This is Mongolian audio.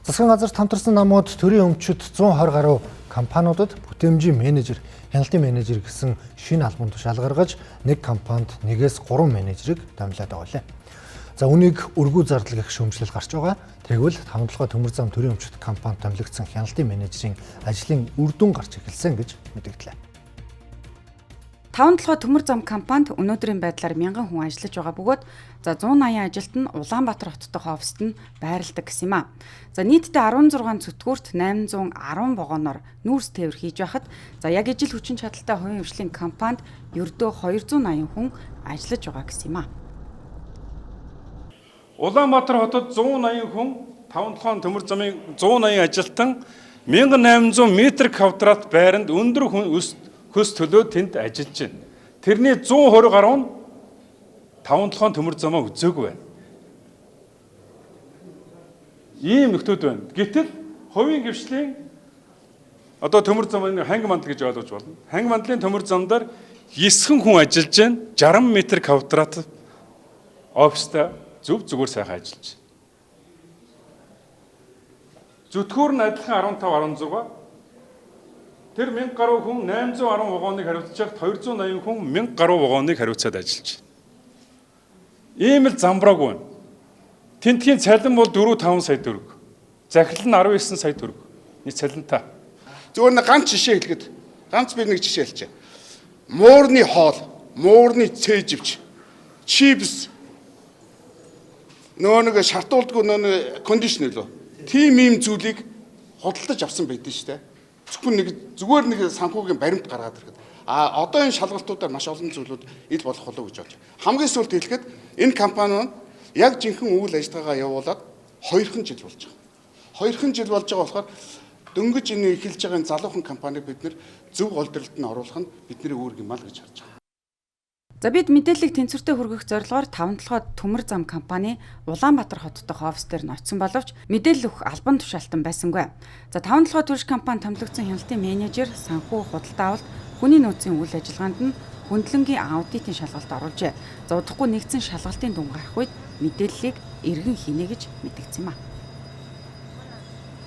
Засгийн газарт хамтарсан намууд төрийн өмчөд 120 гаруй компаниудад бүтээмжийн менежер, хяналтын менежер гэсэн шинэ албан тушаал гаргаж нэг компанид 1-3 менежерийг дамжуулаад байгаа лээ. За үнийг өргүү зардал гэх шүүмжлэл гарч байгаа. Тэгвэл 5-7 төмөр зам төрийн өмчөд компанид дамжуулагдсан хяналтын менежерийн ажлын үр дүн гарч эхэлсэн гэж мэдэгдлээ. 5-7 төмөр зам компанид өнөөдрийн байдлаар 1000 хүн ажиллаж байгаа бөгөөд 180 ажилт нь Улаанбаатар хот дахь оффист нь байрладаг гэсэн юм а. За нийтдээ 16 зүтгүүрт 810 вагоноор нүүрс тээвэр хийж байхад яг ижил хүчин чадалтай хувийн хвшлийн компанид ердөө 280 хүн ажиллаж байгаа гэсэн юм а. Улаанбаатар хотод 180 хүн 5-7 төмөр замын 180 ажилтан 1800 м2 байранд өндөр хөс төлөө тэнд ажиллаж байна. Тэрний 120 гаруй нь 5-7 төмөр замаа үзээгүй байна. Ийм нөхдөд байна. Гэтэл хувийн хвшлийн одоо төмөр замын ханги мандал гэж ойлгож болно. Ханги мандлын төмөр замдаар 9 хүн ажиллаж байна. 60 м2 оффистаа зүгээр сайхан ажиллаж байна. Зүтгүүр нь адилхан 15-16. Тэр 1000 гаруй хүн 810 вагоныг хариуцж байхад 280 хүн 1000 гаруй вагоныг хариуцаад ажиллаж байна. Ийм л замбрааг байна. Тентхийн цалин бол 4-5 сая төгрөг. Захирал нь 19 сая төгрөг. Нийт цалинтай. Зүгээр нэг ганц жишээ хэлэхэд ганц би нэг жишээ хэлчихэ. Муурны хоол, муурны цээжвч, чипс нэг шартуулдгүй кондишнер лөө. Тим ийм зүйлийг худалдаж авсан байдэн штэ. Зүгээр нэг санхүүгийн баримт гаргаад ирэхэд одоо энэ шалгалтуудаар маш олон зүйлүүд ил болох болов гэж бодож. Хамгийн сүүлд хэлэхэд энэ компани нь яг жинхэнэ үйл ажиллагаагаа явуулаад 2 жил болж байгаа. 2 жил болж байгаа болохоор дөнгөж энэ эхэлж байгаа энэ залуухан компаниг бид нэр зөв голдролд нь оруулах нь бидний үүрэг юм аа гэж харж байгаа. За бид мэдээллийг тэнцвэртэй хүргэх зорилгоор 5-7 төмөр зам компани Улаанбаатар хот дахь оффис дээр нь очсон боловч мэдээлэл өгөх албан тушаалтан байсангүй. За 5-7 турш компани томилогдсон хяналтын менежер, санхүү, худалдаа авалт, хүний нөөцийн үйл ажиллагаанд нь хөндлөнгийн аудитын шалгалт оруулжээ. За удахгүй нэгдсэн шалгалтын дүн гарах үед мэдээллийг эргэн хийнэ гэж мэдэгдсэн юм а.